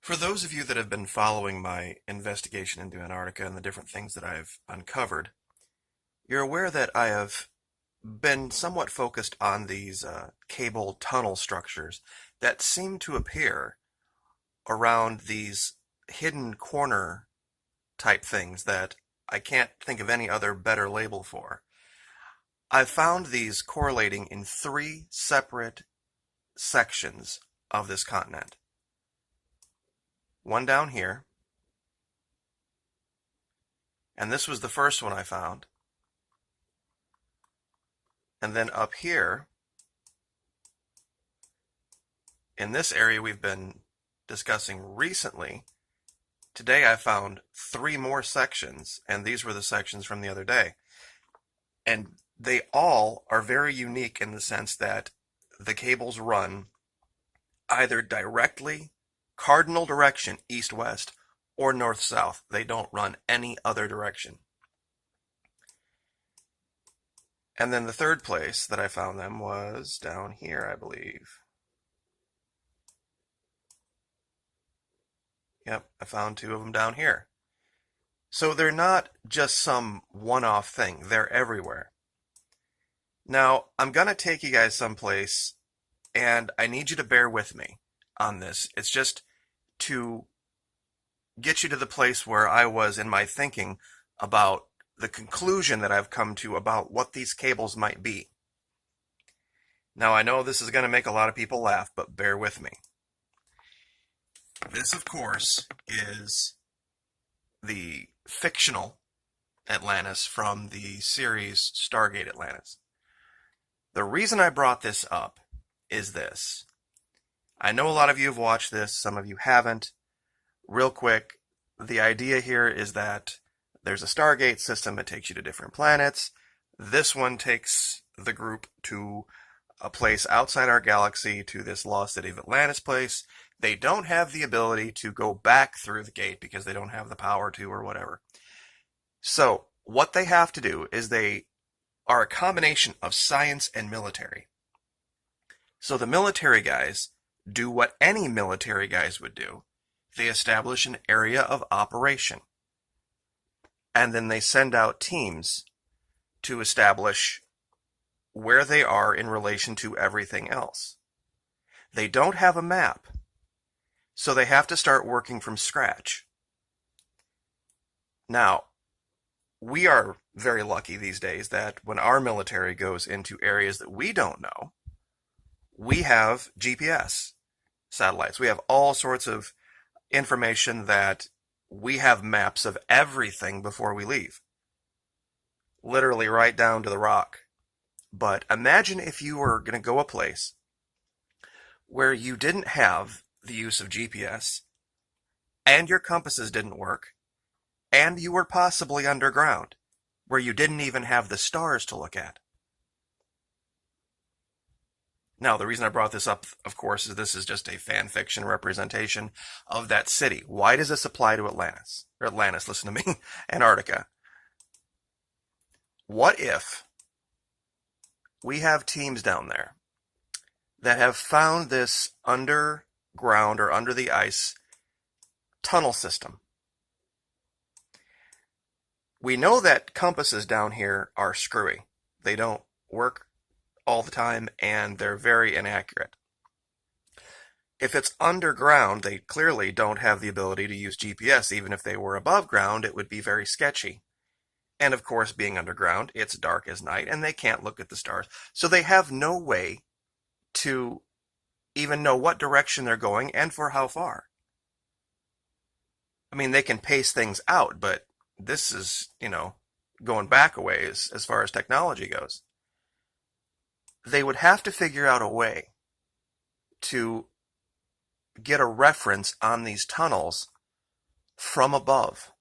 For those of you that have been following my investigation into Antarctica and the different things that I've uncovered, you're aware that I have been somewhat focused on these cable tunnel structures that seem to appear around these hidden corner type things that I can't think of any other better label for. I've found these correlating in three separate sections of this continent. One down here, and this was the first one I found. And then up here, in this area we've been discussing recently, today I found three more sections, and these were the sections from the other day. And they all are very unique in the sense that the cables run either directly, cardinal direction, east-west, or north-south. They don't run any other direction. And then the third place that I found them was down here, I believe. Yep, I found two of them down here. So they're not just some one-off thing. They're everywhere. Now, I'm going to take you guys someplace, and I need you to bear with me on this. It's just to get you to the place where I was in my thinking about the conclusion that I've come to about what these cables might be. Now, I know this is going to make a lot of people laugh, but bear with me. This, of course, is the fictional Atlantis from the series Stargate Atlantis. The reason I brought this up is this. I know a lot of you have watched this, some of you haven't. Real quick, the idea here is that there's a Stargate system that takes you to different planets. This one takes the group to a place outside our galaxy, to this lost city of Atlantis place. They don't have the ability to go back through the gate because they don't have the power to or whatever. So what they have to do is they are a combination of science and military. So the military guys do what any military guys would do. They establish an area of operation. And then they send out teams to establish where they are in relation to everything else. They don't have a map, so they have to start working from scratch. Now, we are very lucky these days that when our military goes into areas that we don't know, we have GPS satellites. We have all sorts of information that we have maps of everything before we leave. Literally right down to the rock. But imagine if you were going to go a place where you didn't have the use of GPS, and your compasses didn't work, and you were possibly underground, where you didn't even have the stars to look at. Now, the reason I brought this up, of course, is this is just a fan fiction representation of that city. Why does this apply to Atlantis? Or Atlantis, listen to me, Antarctica. What if we have teams down there that have found this underground or under the ice tunnel system? We know that compasses down here are screwy. They don't work all the time, and they're very inaccurate. If it's underground, they clearly don't have the ability to use GPS. Even if they were above ground, it would be very sketchy. And of course, being underground, it's dark as night, and they can't look at the stars. So they have no way to even know what direction they're going and for how far. I mean, they can pace things out, but this is, going back a ways as far as technology goes. They would have to figure out a way to get a reference on these tunnels from above.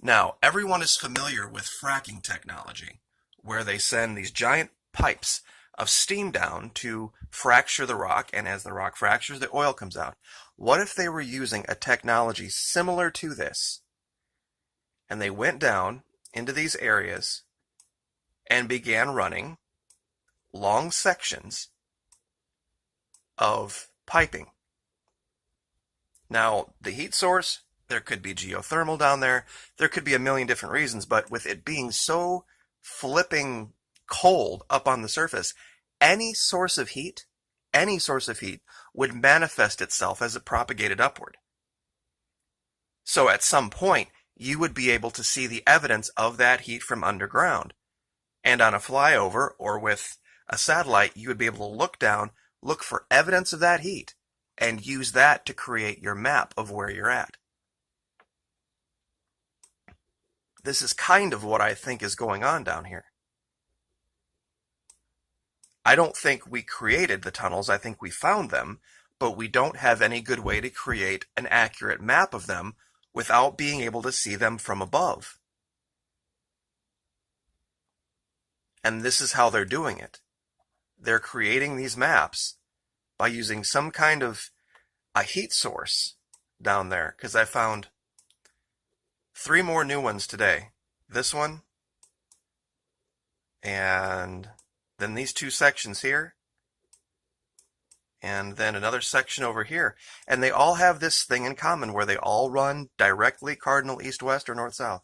Now, everyone is familiar with fracking technology, where they send these giant pipes of steam down to fracture the rock, and as the rock fractures, the oil comes out. What if they were using a technology similar to this, and they went down into these areas and began running long sections of piping Now, the heat source, there could be geothermal down there. There could be a million different reasons, but with it being so flipping cold up on the surface, any source of heat, any source of heat would manifest itself as it propagated upward. So at some point, you would be able to see the evidence of that heat from underground. And on a flyover or with a satellite, you would be able to look down, look for evidence of that heat, and use that to create your map of where you're at. This is kind of what I think is going on down here. I don't think we created the tunnels, I think we found them, but we don't have any good way to create an accurate map of them without being able to see them from above. And this is how they're doing it. They're creating these maps by using some kind of a heat source down there, because I found 3 more new ones today. This one, and then these 2 sections here, and then another section over here. And they all have this thing in common where they all run directly cardinal east-west or north-south.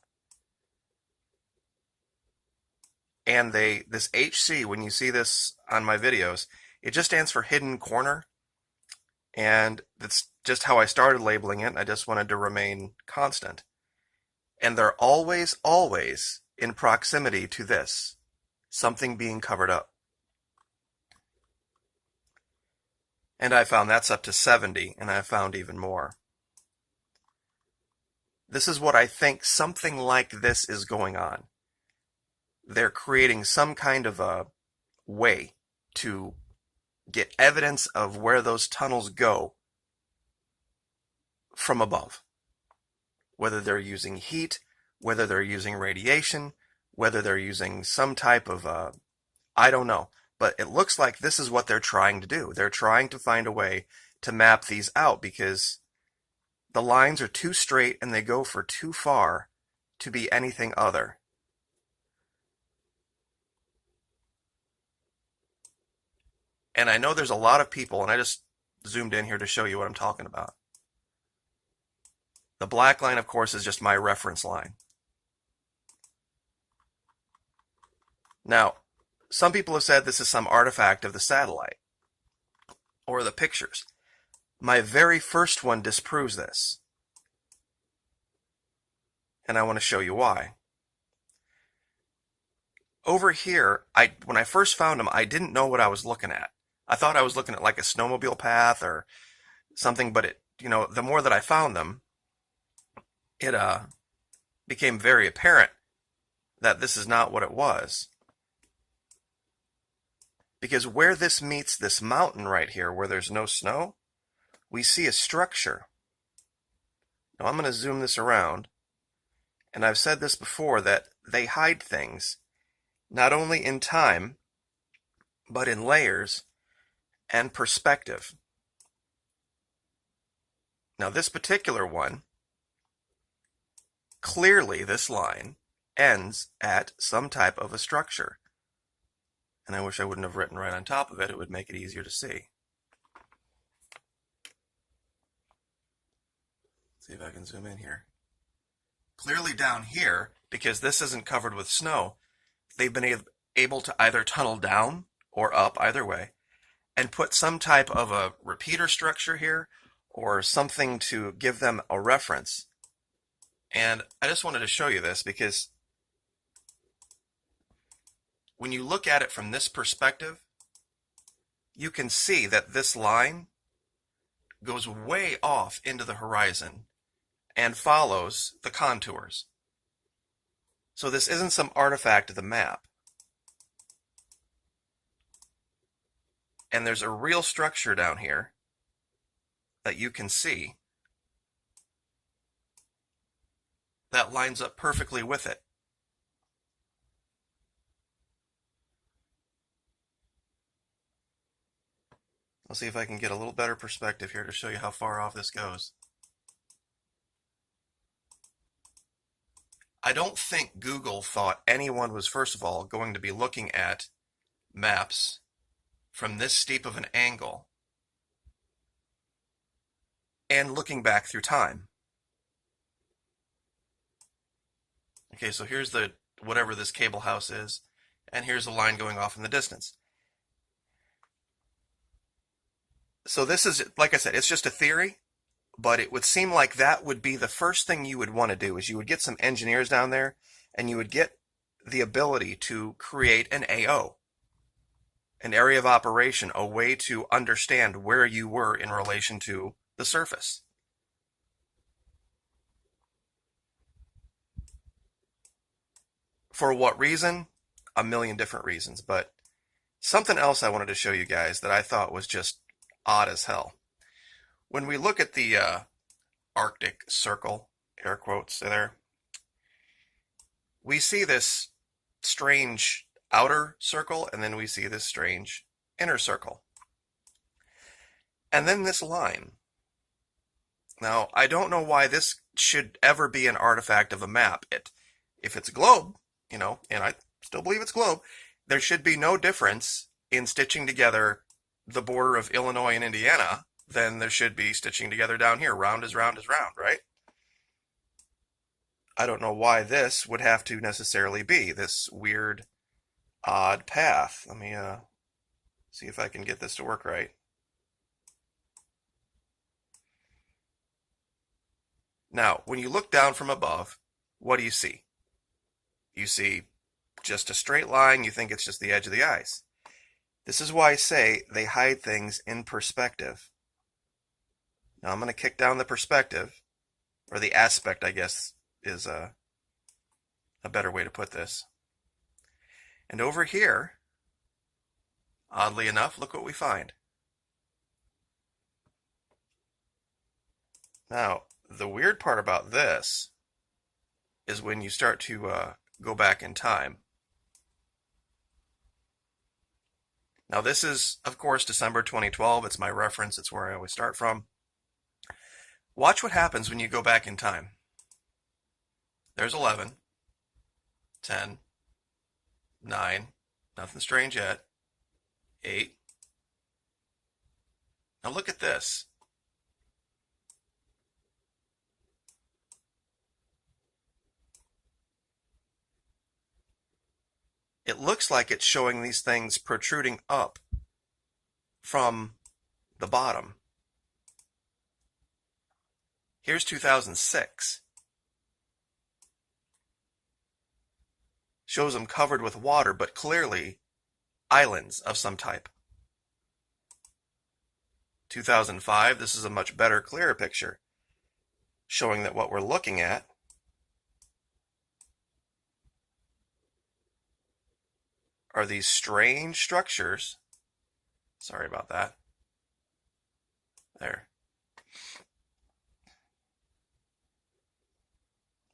And this HC, when you see this on my videos, it just stands for hidden corner. And that's just how I started labeling it. I just wanted to remain constant. And they're always, always in proximity to this, something being covered up. And I found that's up to 70, and I found even more. This is what I think something like this is going on. They're creating some kind of a way to get evidence of where those tunnels go from above. Whether they're using heat, whether they're using radiation, whether they're using some type of, I don't know. But it looks like this is what they're trying to do. They're trying to find a way to map these out because the lines are too straight and they go for too far to be anything other. And I know there's a lot of people, and I just zoomed in here to show you what I'm talking about. The black line, of course, is just my reference line. Now, some people have said this is some artifact of the satellite or the pictures. My very first one disproves this. And I want to show you why. Over here, when I first found them, I didn't know what I was looking at. I thought I was looking at like a snowmobile path or something, but the more that I found them, it became very apparent that this is not what it was. Because where this meets this mountain right here, where there's no snow, we see a structure. Now I'm going to zoom this around, and I've said this before, that they hide things, not only in time, but in layers and perspective. Now this particular one, clearly this line ends at some type of a structure. And I wish I wouldn't have written right on top of it. It would make it easier to see. Let's see if I can zoom in here. Clearly down here, because this isn't covered with snow, they've been able to either tunnel down or up, either way, and put some type of a repeater structure here or something to give them a reference. And I just wanted to show you this because when you look at it from this perspective, you can see that this line goes way off into the horizon and follows the contours. So this isn't some artifact of the map. And there's a real structure down here that you can see that lines up perfectly with it. I'll see if I can get a little better perspective here to show you how far off this goes. I don't think Google thought anyone was, first of all, going to be looking at maps from this steep of an angle and looking back through time. Okay, so here's the whatever this cable house is, and here's the line going off in the distance. So this is, like I said, it's just a theory, but it would seem like that would be the first thing you would want to do is you would get some engineers down there and you would get the ability to create an AO, an area of operation, a way to understand where you were in relation to the surface. For what reason? A million different reasons, but something else I wanted to show you guys that I thought was just odd as hell. When we look at the Arctic Circle, air quotes there, we see this strange outer circle, and then we see this strange inner circle. And then this line. Now, I don't know why this should ever be an artifact of a map. If it's a globe, and I still believe it's globe, there should be no difference in stitching together the border of Illinois and Indiana than there should be stitching together down here. Round is round is round, right? I don't know why this would have to necessarily be this weird, odd path. Let me see if I can get this to work right. Now, when you look down from above, what do you see? You see just a straight line. You think it's just the edge of the ice. This is why I say they hide things in perspective. Now I'm going to kick down the perspective, or the aspect, I guess, is a better way to put this. And over here, oddly enough, look what we find. Now, the weird part about this is when you start to go back in time. Now this is, of course, December 2012. It's my reference. It's where I always start from. Watch what happens when you go back in time. There's 11, 10, 9, nothing strange yet, 8. Now look at this. It looks like it's showing these things protruding up from the bottom. Here's 2006. Shows them covered with water, but clearly islands of some type. 2005, this is a much better, clearer picture, showing that what we're looking at are these strange structures. Sorry about that. There.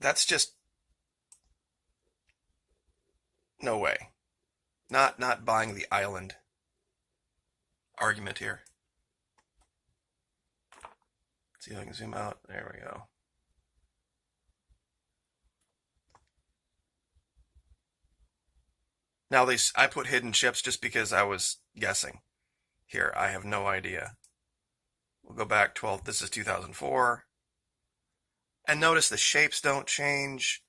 That's just no way. Not buying the island argument here. Let's see if I can zoom out. There we go. Now I put hidden ships just because I was guessing. Here, I have no idea. We'll go back 12. This is 2004. And notice the shapes don't change.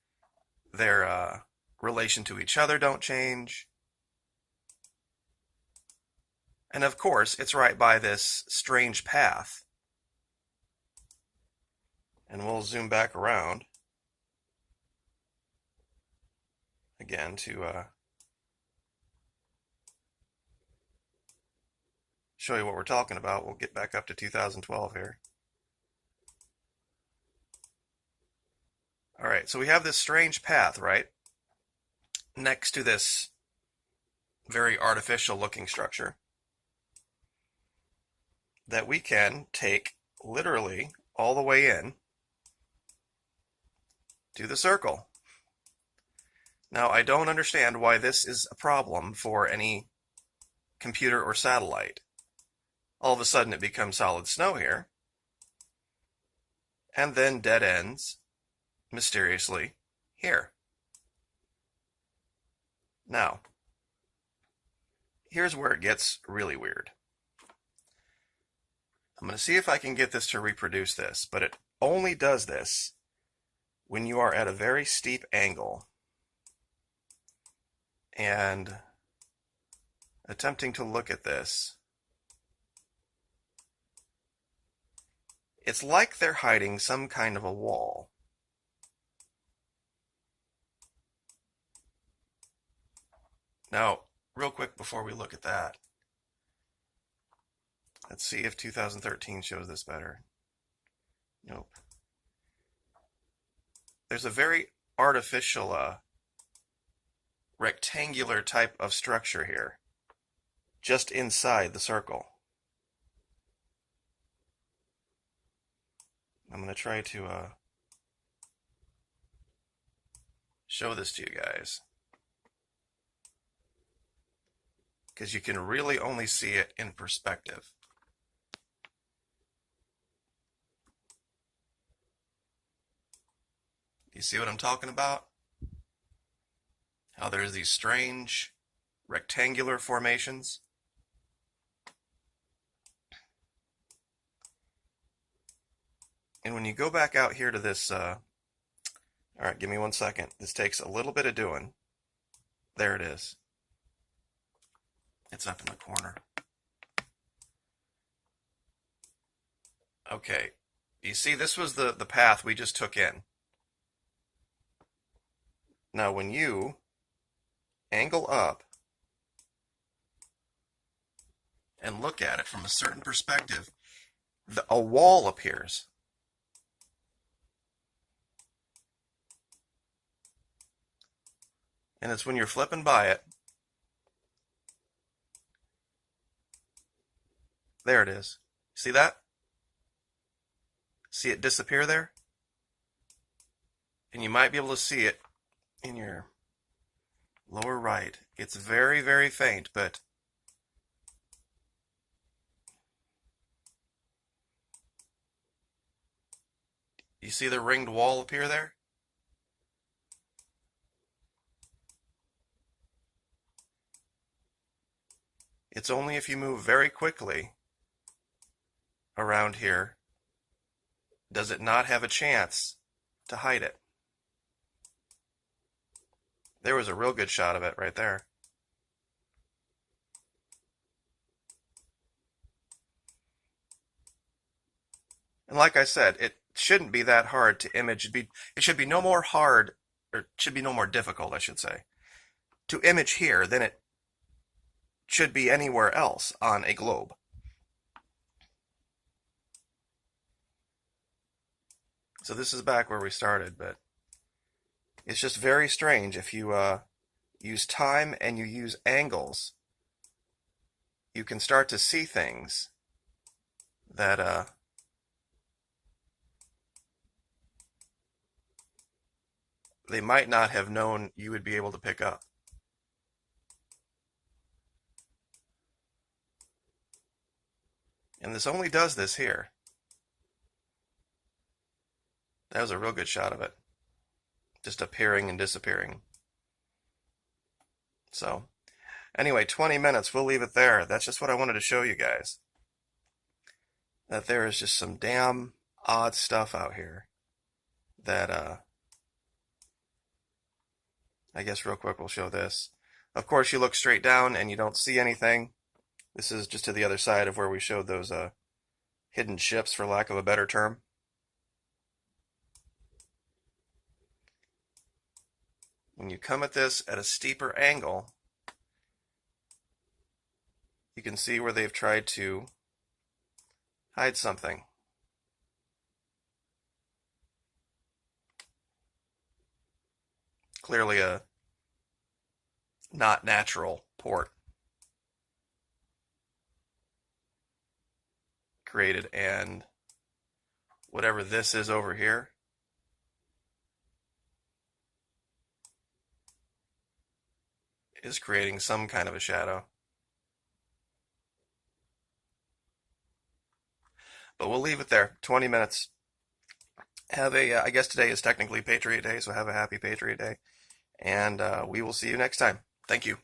Their relation to each other don't change. And of course, it's right by this strange path. And we'll zoom back around again to show you what we're talking about. We'll get back up to 2012 here. All right, so we have this strange path, right, next to this very artificial looking structure that we can take literally all the way in to the circle. Now, I don't understand why this is a problem for any computer or satellite. All of a sudden it becomes solid snow here, and then dead ends mysteriously here. Now, here's where it gets really weird. I'm going to see if I can get this to reproduce this, but it only does this when you are at a very steep angle. And attempting to look at this, it's like they're hiding some kind of a wall. Now, real quick before we look at that, let's see if 2013 shows this better. Nope. There's a very artificial rectangular type of structure here, just inside the circle. I'm going to try to show this to you guys, because you can really only see it in perspective. You see what I'm talking about? How there's these strange rectangular formations. And when you go back out here to this, all right, give me 1 second. This takes a little bit of doing. There it is. It's up in the corner. Okay, you see this was the path we just took in. Now when you angle up and look at it from a certain perspective, a wall appears. And it's when you're flipping by it. There it is. See that? See it disappear there? And you might be able to see it in your lower right. It's very, very faint, but you see the ringed wall appear there? It's only if you move very quickly around here does it not have a chance to hide it. There was a real good shot of it right there. And like I said, it shouldn't be that hard to image. It should be no more hard, or it should be no more difficult, I should say, to image here than it should be anywhere else on a globe. So this is back where we started, but it's just very strange. If you use time and you use angles, you can start to see things that they might not have known you would be able to pick up. And this only does this here. That was a real good shot of it. Just appearing and disappearing. So, anyway, 20 minutes, we'll leave it there. That's just what I wanted to show you guys. That there is just some damn odd stuff out here that, I guess real quick we'll show this. Of course, you look straight down and you don't see anything. This is just to the other side of where we showed those hidden ships, for lack of a better term. When you come at this at a steeper angle, you can see where they've tried to hide something. Clearly a not natural port created, and whatever this is over here is creating some kind of a shadow. But we'll leave it there. 20 minutes. Have a, I guess today is technically Patriot Day, so have a happy Patriot Day. And we will see you next time. Thank you.